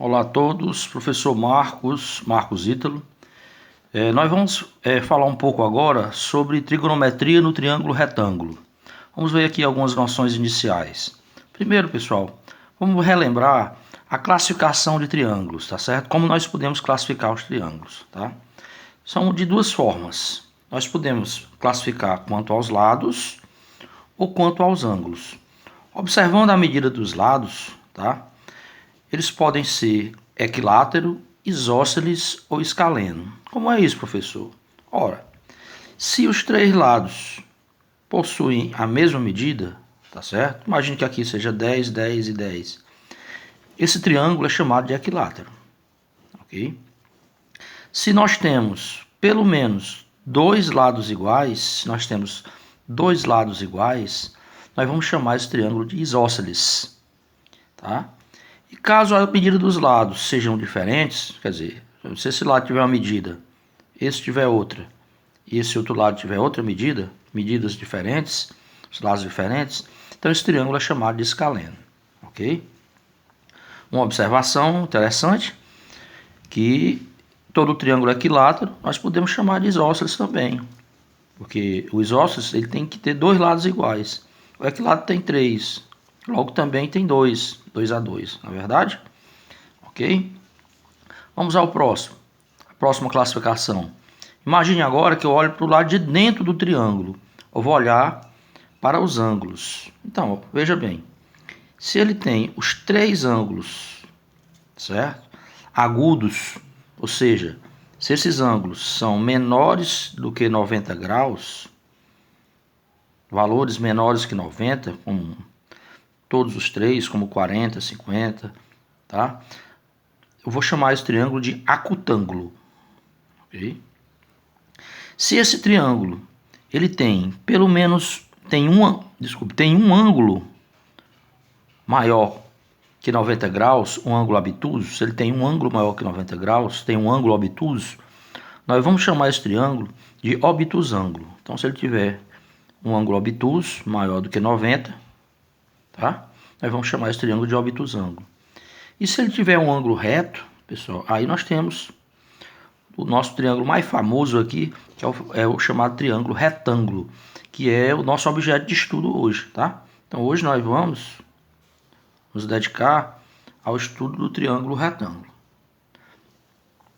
Olá a todos, professor Marcos Ítalo. Nós vamos falar um pouco agora sobre trigonometria no triângulo retângulo. Vamos ver aqui algumas noções iniciais. Primeiro, pessoal, vamos relembrar a classificação de triângulos, tá certo? Como nós podemos classificar os triângulos, tá? São de duas formas. Nós podemos classificar quanto aos lados ou quanto aos ângulos. Observando a medida dos lados, tá? Eles podem ser equilátero, isósceles ou escaleno. Como é isso, professor? Ora, se os três lados possuem a mesma medida, tá certo? Imagine que aqui seja 10, 10 e 10. Esse triângulo é chamado de equilátero, ok? Se nós temos pelo menos dois lados iguais, nós vamos chamar esse triângulo de isósceles, tá? E caso a medida dos lados sejam diferentes, quer dizer, se esse lado tiver uma medida, esse tiver outra, e esse outro lado tiver outra medida, medidas diferentes, os lados diferentes, então esse triângulo é chamado de escaleno, ok? Uma observação interessante, que todo triângulo equilátero nós podemos chamar de isósceles também, porque o isósceles ele tem que ter dois lados iguais. O equilátero tem 3, logo também tem 2 a 2, não é verdade? Ok? Vamos ao próximo. A próxima classificação. Imagine agora que eu olho para o lado de dentro do triângulo. Eu vou olhar para os ângulos. Então, veja bem. Se ele tem os três ângulos, certo? Agudos, ou seja, se esses ângulos são menores do que 90 graus, valores menores que 90, como todos os três, como 40, 50, tá? Eu vou chamar esse triângulo de acutângulo, ok? Se esse triângulo ele tem pelo menos tem um ângulo maior que 90 graus, um ângulo obtuso, se ele tem um ângulo maior que 90 graus, tem um ângulo obtuso, nós vamos chamar esse triângulo de obtusângulo. Então, se ele tiver um ângulo obtuso maior do que 90, tá? Nós vamos chamar esse triângulo de obtusângulo. E se ele tiver um ângulo reto, pessoal, aí nós temos o nosso triângulo mais famoso aqui, que é o chamado triângulo retângulo, que é o nosso objeto de estudo hoje, tá? Então hoje nós vamos nos dedicar ao estudo do triângulo retângulo.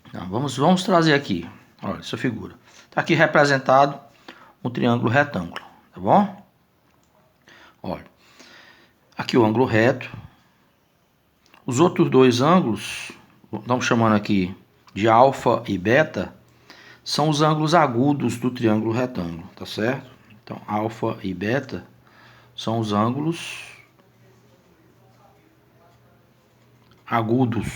Então, vamos trazer aqui, olha essa figura. Está aqui representado um triângulo retângulo, tá bom? Olha, aqui o ângulo reto. Os outros dois ângulos, estamos chamando aqui de alfa e beta, são os ângulos agudos do triângulo retângulo, tá certo? Então, alfa e beta são os ângulos agudos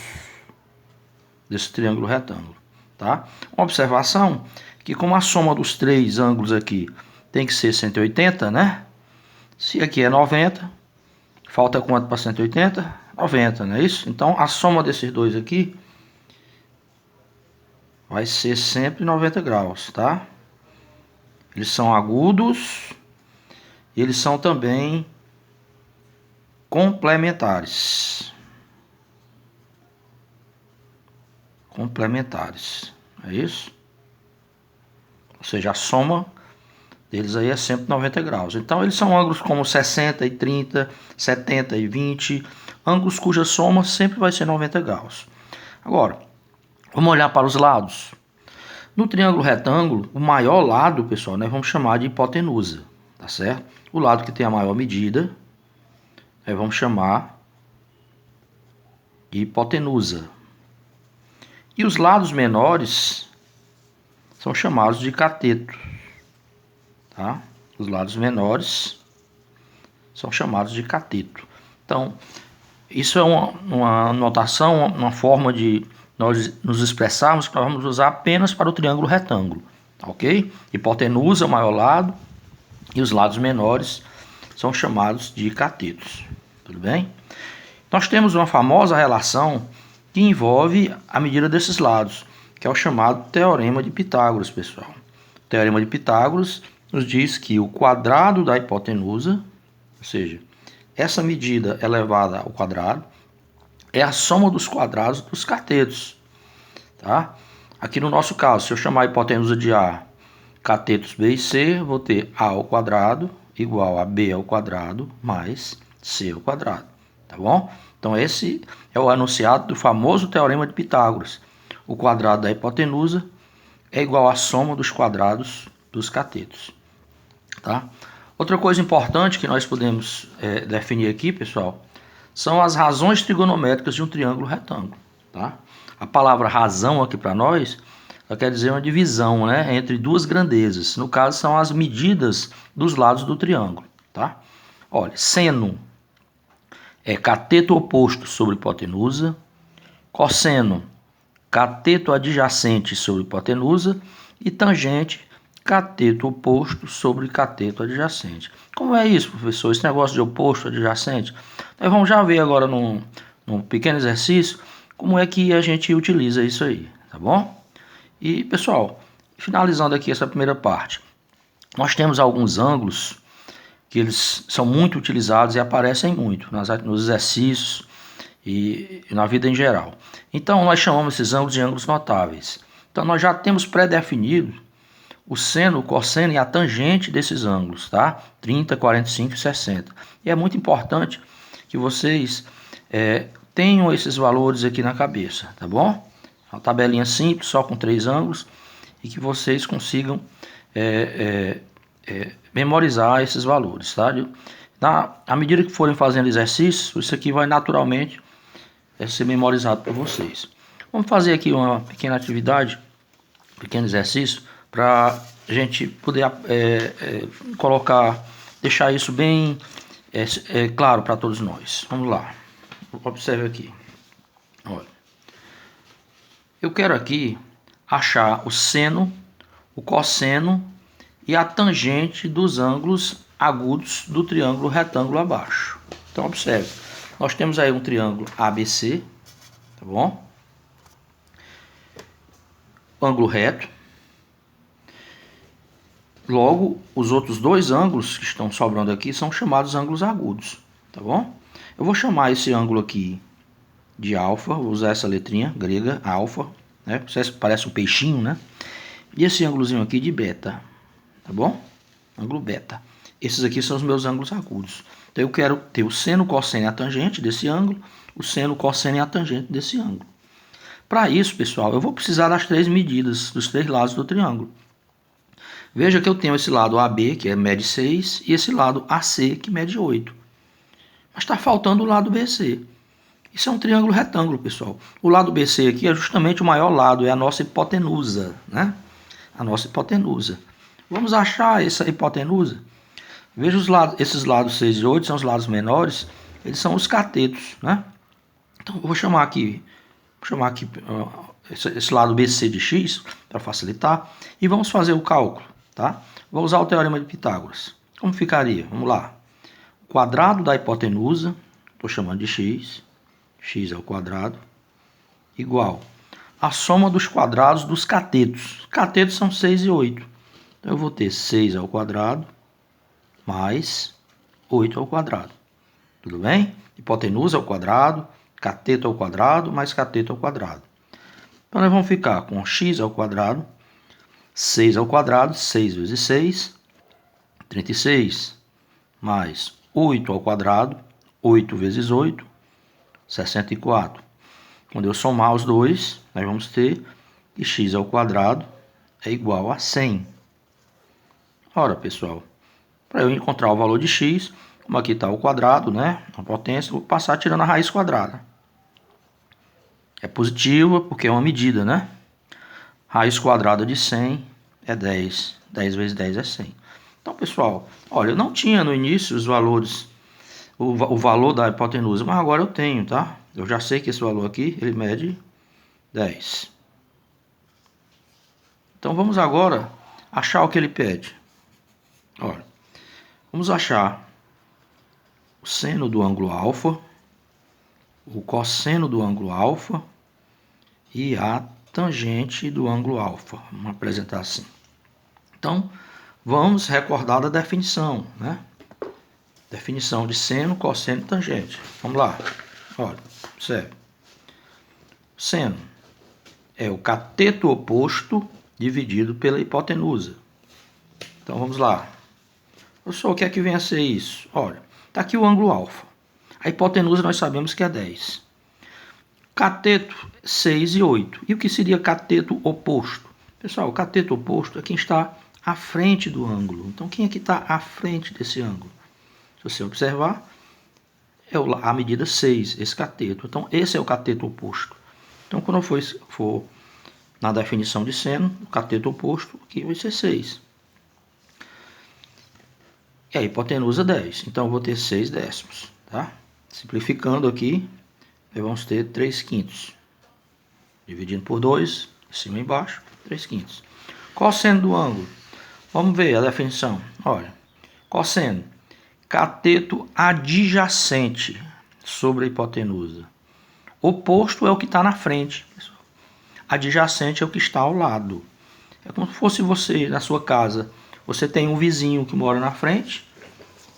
desse triângulo retângulo, tá? Uma observação que como a soma dos três ângulos aqui tem que ser 180, né? Se aqui é 90, falta quanto para 180? 90, não é isso? Então, a soma desses dois aqui vai ser sempre 90 graus, tá? Eles são agudos e eles são também complementares. Complementares, é isso? Ou seja, a soma deles aí é sempre 90 graus. Então, eles são ângulos como 60 e 30, 70 e 20, ângulos cuja soma sempre vai ser 90 graus. Agora, vamos olhar para os lados. No triângulo retângulo, o maior lado, pessoal, nós vamos chamar de hipotenusa, tá certo? O lado que tem a maior medida, nós vamos chamar de hipotenusa. E os lados menores são chamados de cateto, tá? Os lados menores são chamados de cateto. Então, isso é uma notação, uma forma de nós nos expressarmos que nós vamos usar apenas para o triângulo retângulo, ok? Hipotenusa, o maior lado, e os lados menores são chamados de catetos, tudo bem? Nós temos uma famosa relação que envolve a medida desses lados, que é o chamado Teorema de Pitágoras, pessoal. O Teorema de Pitágoras nos diz que o quadrado da hipotenusa, ou seja, essa medida elevada ao quadrado, é a soma dos quadrados dos catetos, tá? Aqui no nosso caso, se eu chamar a hipotenusa de A, catetos B e C, vou ter A ao quadrado igual a B ao quadrado mais C ao quadrado, tá bom? Então esse é o enunciado do famoso teorema de Pitágoras. O quadrado da hipotenusa é igual à soma dos quadrados dos catetos, tá? Outra coisa importante que nós podemos definir aqui, pessoal, são as razões trigonométricas de um triângulo retângulo, tá? A palavra razão aqui para nós quer dizer uma divisão, né, entre duas grandezas. No caso, são as medidas dos lados do triângulo, tá? Olha, seno é cateto oposto sobre hipotenusa, cosseno, cateto adjacente sobre hipotenusa e tangente, cateto oposto sobre cateto adjacente. Como é isso, professor? Esse negócio de oposto adjacente? Nós vamos já ver agora num pequeno exercício como é que a gente utiliza isso aí, tá bom? E, pessoal, finalizando aqui essa primeira parte, nós temos alguns ângulos que eles são muito utilizados e aparecem muito nos exercícios e na vida em geral. Então, nós chamamos esses ângulos de ângulos notáveis. Então, nós já temos pré-definido o seno, o cosseno e a tangente desses ângulos, tá? 30, 45 e 60. E é muito importante que vocês tenham esses valores aqui na cabeça, tá bom? Uma tabelinha simples, só com 3 ângulos, e que vocês consigam memorizar esses valores, tá? À medida que forem fazendo exercícios, isso aqui vai naturalmente ser memorizado para vocês. Vamos fazer aqui uma pequena atividade, um pequeno exercício, para a gente poder deixar isso bem claro para todos nós. Vamos lá, observe aqui. Olha, eu quero aqui achar o seno, o cosseno e a tangente dos ângulos agudos do triângulo retângulo abaixo. Então observe, nós temos aí um triângulo ABC, tá bom? Ângulo reto. Logo, os outros dois ângulos que estão sobrando aqui são chamados ângulos agudos, tá bom? Eu vou chamar esse ângulo aqui de alfa, vou usar essa letrinha grega, alfa, né? Parece um peixinho, né? E esse ângulozinho aqui de beta, tá bom? Ângulo beta. Esses aqui são os meus ângulos agudos. Então eu quero ter o seno, cosseno e a tangente desse ângulo, o seno, cosseno e a tangente desse ângulo. Para isso, pessoal, eu vou precisar das 3 medidas dos 3 lados do triângulo. Veja que eu tenho esse lado AB, que mede 6, e esse lado AC, que mede 8. Mas está faltando o lado BC. Isso é um triângulo retângulo, pessoal. O lado BC aqui é justamente o maior lado, é a nossa hipotenusa, né? A nossa hipotenusa. Vamos achar essa hipotenusa. Veja esses lados 6 e 8 são os lados menores, eles são os catetos, né? Então eu vou chamar aqui esse lado BC de x para facilitar e vamos fazer o cálculo, tá? Vou usar o teorema de Pitágoras. Como ficaria? Vamos lá. O quadrado da hipotenusa, estou chamando de x ao quadrado, igual a soma dos quadrados dos catetos. Catetos são 6 e 8. Então eu vou ter 6 ao quadrado mais 8 ao quadrado. Tudo bem? Hipotenusa ao quadrado, cateto ao quadrado, mais cateto ao quadrado. Então nós vamos ficar com x ao quadrado, 6 ao quadrado, 6 vezes 6, 36, mais 8 ao quadrado, 8 vezes 8, 64. Quando eu somar os dois, nós vamos ter que x ao quadrado é igual a 100. Ora, pessoal, para eu encontrar o valor de x, como aqui está o quadrado, né, a potência, eu vou passar tirando a raiz quadrada. É positiva porque é uma medida, né? Raiz quadrada de 100 é 10. 10 vezes 10 é 100. Então, pessoal, olha, eu não tinha no início os valores, o valor da hipotenusa, mas agora eu tenho, tá? Eu já sei que esse valor aqui, ele mede 10. Então, vamos agora achar o que ele pede. Olha, vamos achar o seno do ângulo alfa, o cosseno do ângulo alfa e a tangente do ângulo alfa. Vamos apresentar assim. Então, vamos recordar da definição, né? Definição de seno, cosseno e tangente. Vamos lá. Olha, observe. Seno é o cateto oposto dividido pela hipotenusa. Então vamos lá. Professor, o que é que vem a ser isso? Olha, está aqui o ângulo alfa. A hipotenusa nós sabemos que é 10. Cateto 6 e 8. E o que seria cateto oposto? Pessoal, o cateto oposto é quem está à frente do ângulo. Então quem é que está à frente desse ângulo? Se você observar, é a medida 6, esse cateto. Então esse é o cateto oposto. Então quando for na definição de seno, o cateto oposto aqui vai ser 6. E a hipotenusa 10. Então eu vou ter 6 décimos. Tá? Simplificando aqui, nós vamos ter 3 quintos. Dividindo por 2, em cima e embaixo, 3 quintos. Cosseno do ângulo. Vamos ver a definição. Olha, cosseno, cateto adjacente sobre a hipotenusa. Oposto é o que está na frente. Adjacente é o que está ao lado. É como se fosse você, na sua casa. Você tem um vizinho que mora na frente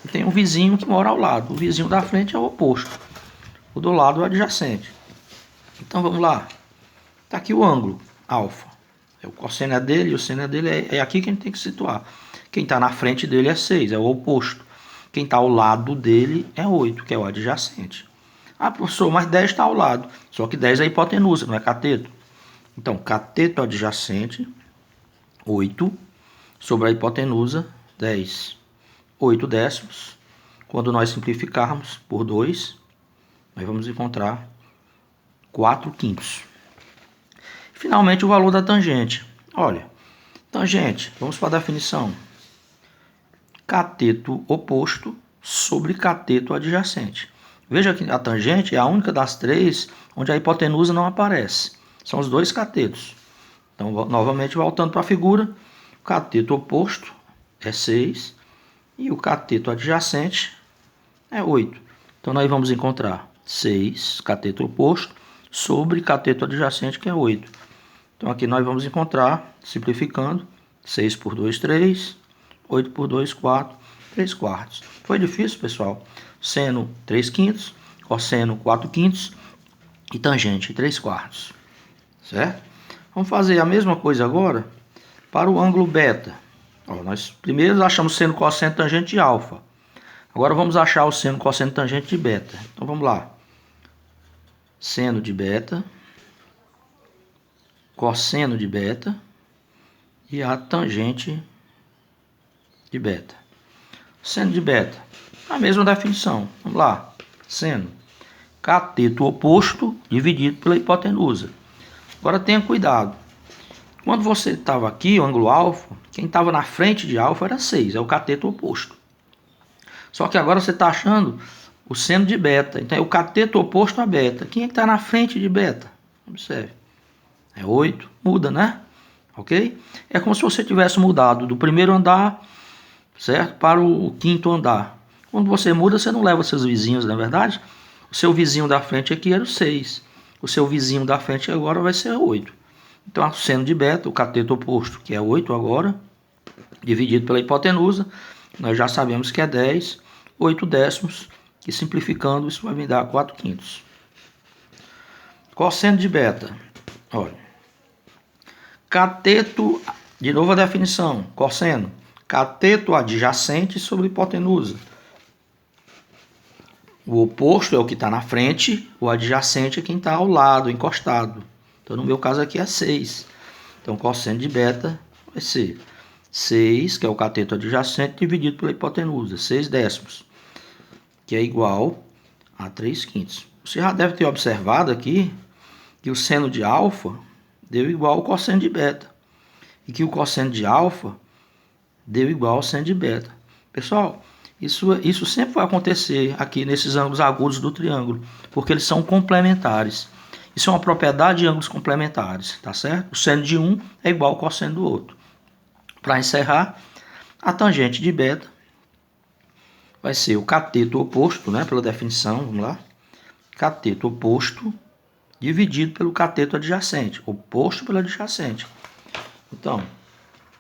e tem um vizinho que mora ao lado. O vizinho da frente é o oposto. O do lado é o adjacente. Então vamos lá. Está aqui o ângulo, alfa. O cosseno é dele e o seno é dele. É aqui que a gente tem que situar. Quem está na frente dele é 6, é o oposto. Quem está ao lado dele é 8, que é o adjacente. Ah, professor, mas 10 está ao lado. Só que 10 é hipotenusa, não é cateto. Então, cateto adjacente, 8, sobre a hipotenusa, 10. 8 décimos. Quando nós simplificarmos por 2, nós vamos encontrar 4 quintos. Finalmente, o valor da tangente. Olha, tangente, vamos para a definição. Cateto oposto sobre cateto adjacente. Veja que a tangente é a única das três onde a hipotenusa não aparece. São os dois catetos. Então, novamente, voltando para a figura, o cateto oposto é 6 e o cateto adjacente é 8. Então, nós vamos encontrar 6, cateto oposto, sobre cateto adjacente, que é 8. Então, aqui nós vamos encontrar, simplificando, 6 por 2, 3, 8 por 2, 4, 3 quartos. Foi difícil, pessoal? Seno, 3 quintos, cosseno, 4 quintos e tangente, 3 quartos. Certo? Vamos fazer a mesma coisa agora para o ângulo beta. Ó, nós primeiro achamos seno, cosseno, tangente de alfa. Agora vamos achar o seno, cosseno, tangente de beta. Então vamos lá. Seno de beta, cosseno de beta e a tangente de beta. Seno de beta, a mesma definição. Vamos lá. Seno, cateto oposto dividido pela hipotenusa. Agora tenha cuidado. Quando você estava aqui, o ângulo alfa, quem estava na frente de alfa era 6, é o cateto oposto. Só que agora você está achando o seno de beta. Então é o cateto oposto a beta. Quem é que está na frente de beta? Observe. É 8, muda, né? Ok? É como se você tivesse mudado do primeiro andar, certo? Para o quinto andar. Quando você muda, você não leva seus vizinhos, não é verdade? O seu vizinho da frente aqui era o 6. O seu vizinho da frente agora vai ser 8. Então, o seno de beta, o cateto oposto, que é 8 agora, dividido pela hipotenusa, nós já sabemos que é 10, 8 décimos, que simplificando, isso vai me dar 4 quintos. Cosseno de beta, olha. Cateto, de novo a definição, cosseno, cateto adjacente sobre hipotenusa. O oposto é o que está na frente, o adjacente é quem está ao lado, encostado. Então, no meu caso aqui é 6. Então, cosseno de beta vai ser 6, que é o cateto adjacente, dividido pela hipotenusa, 6 décimos, que é igual a 3 quintos. Você já deve ter observado aqui que o seno de alfa deu igual ao cosseno de beta. E que o cosseno de alfa deu igual ao seno de beta. Pessoal, isso sempre vai acontecer aqui nesses ângulos agudos do triângulo, porque eles são complementares. Isso é uma propriedade de ângulos complementares, tá certo? O seno de um é igual ao cosseno do outro. Para encerrar, a tangente de beta vai ser o cateto oposto, né, pela definição, vamos lá. Cateto oposto dividido pelo cateto adjacente, oposto pelo adjacente. Então,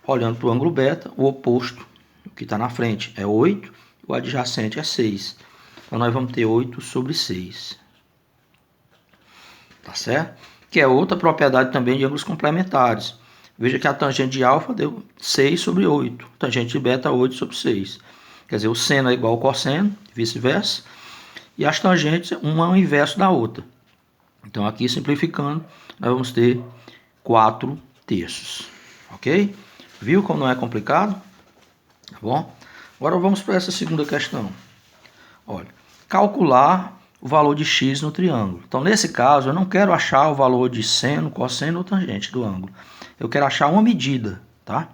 olhando para o ângulo beta, o oposto, o que está na frente, é 8, o adjacente é 6. Então, nós vamos ter 8 sobre 6. Tá certo? que é outra propriedade também de ângulos complementares. Veja que a tangente de alfa deu 6 sobre 8, tangente de beta 8 sobre 6. Quer dizer, o seno é igual ao cosseno, vice-versa, e as tangentes, uma é o inverso da outra. Então aqui, simplificando, nós vamos ter 4 terços, ok? Viu como não é complicado? Tá bom? Agora vamos para essa segunda questão. Olha, calcular o valor de x no triângulo. Então, nesse caso, eu não quero achar o valor de seno, cosseno ou tangente do ângulo. Eu quero achar uma medida, tá?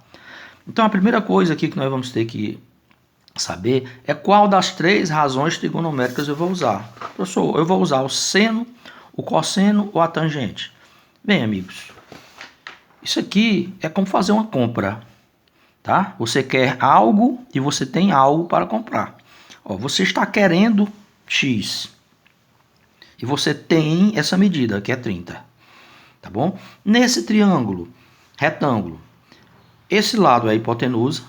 Então, a primeira coisa aqui que nós vamos ter que saber é qual das 3 razões trigonométricas eu vou usar. Professor, eu vou usar o seno, o cosseno ou a tangente? Bem, amigos, isso aqui é como fazer uma compra, tá? Você quer algo e você tem algo para comprar. Ó, você está querendo x e você tem essa medida, que é 30, tá bom? Nesse triângulo, retângulo, esse lado é a hipotenusa,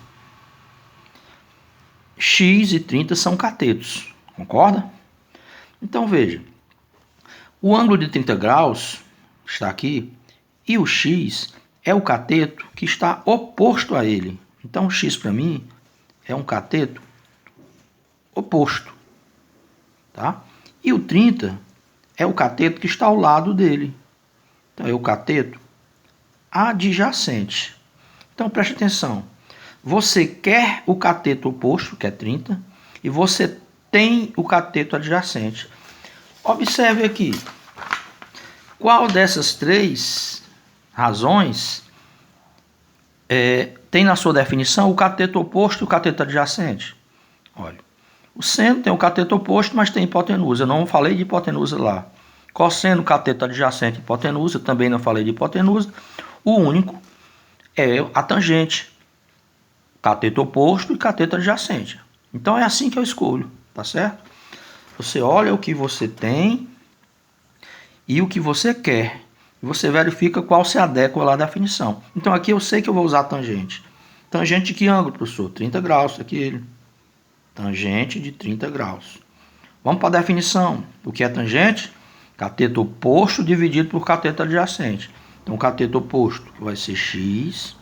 x e 30 são catetos, concorda? Então veja, o ângulo de 30 graus está aqui e o x é o cateto que está oposto a ele. Então o x para mim é um cateto oposto, tá? E o 30 é o cateto que está ao lado dele. Então é o cateto adjacente. Então preste atenção. Você quer o cateto oposto, que é 30, e você tem o cateto adjacente. Observe aqui. Qual dessas 3 razões tem na sua definição o cateto oposto e o cateto adjacente? Olha, o seno tem o cateto oposto, mas tem hipotenusa. Eu não falei de hipotenusa lá. Cosseno, cateto adjacente, hipotenusa. Também não falei de hipotenusa. O único é a tangente. Cateto oposto e cateto adjacente. Então é assim que eu escolho, tá certo? Você olha o que você tem e o que você quer. Você verifica qual se adequa lá da definição. Então aqui eu sei que eu vou usar tangente. Tangente de que ângulo, professor? 30 graus, aqui ele. Tangente de 30 graus. Vamos para a definição. O que é tangente? Cateto oposto dividido por cateto adjacente. Então o cateto oposto vai ser x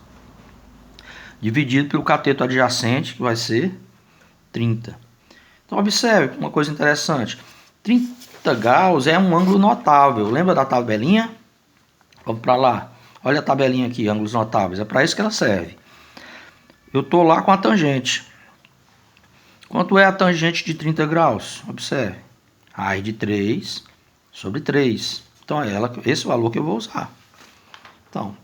dividido pelo cateto adjacente, que vai ser 30. Então observe uma coisa interessante. 30 graus é um ângulo notável. Lembra da tabelinha? Vamos para lá. Olha a tabelinha aqui, ângulos notáveis. É para isso que ela serve. Eu estou lá com a tangente. Quanto é a tangente de 30 graus? Observe. Raiz de 3 sobre 3. Então é esse valor que eu vou usar. Então,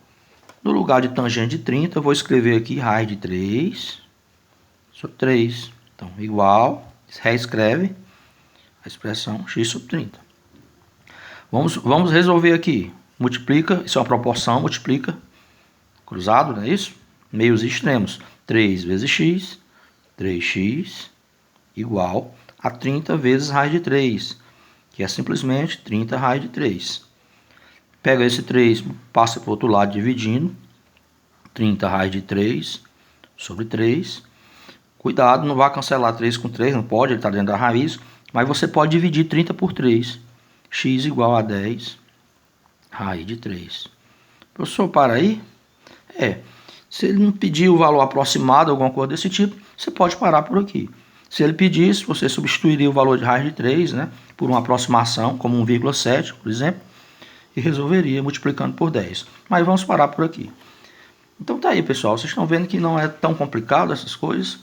no lugar de tangente de 30, eu vou escrever aqui raiz de 3 sobre 3. Então, igual, reescreve a expressão x sobre 30. Vamos resolver aqui. Multiplica, isso é uma proporção, multiplica, cruzado, não é isso? Meios e extremos. 3 vezes x, 3x, igual a 30 vezes raiz de 3, que é simplesmente 30 raiz de 3. Pega esse 3, passa para o outro lado dividindo. 30 raiz de 3 sobre 3. Cuidado, não vá cancelar 3 com 3, não pode, ele está dentro da raiz. Mas você pode dividir 30 por 3. X igual a 10 raiz de 3. Professor, para aí? Se ele não pedir o valor aproximado, alguma coisa desse tipo, você pode parar por aqui. Se ele pedisse, você substituiria o valor de raiz de 3, né, por uma aproximação, como 1,7, por exemplo, e resolveria multiplicando por 10. Mas vamos parar por aqui. Então tá aí, pessoal. Vocês estão vendo que não é tão complicado essas coisas.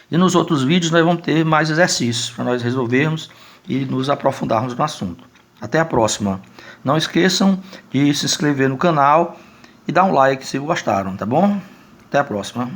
E nos outros vídeos nós vamos ter mais exercícios para nós resolvermos e nos aprofundarmos no assunto. Até a próxima. Não esqueçam de se inscrever no canal e dar um like se gostaram, tá bom? Até a próxima.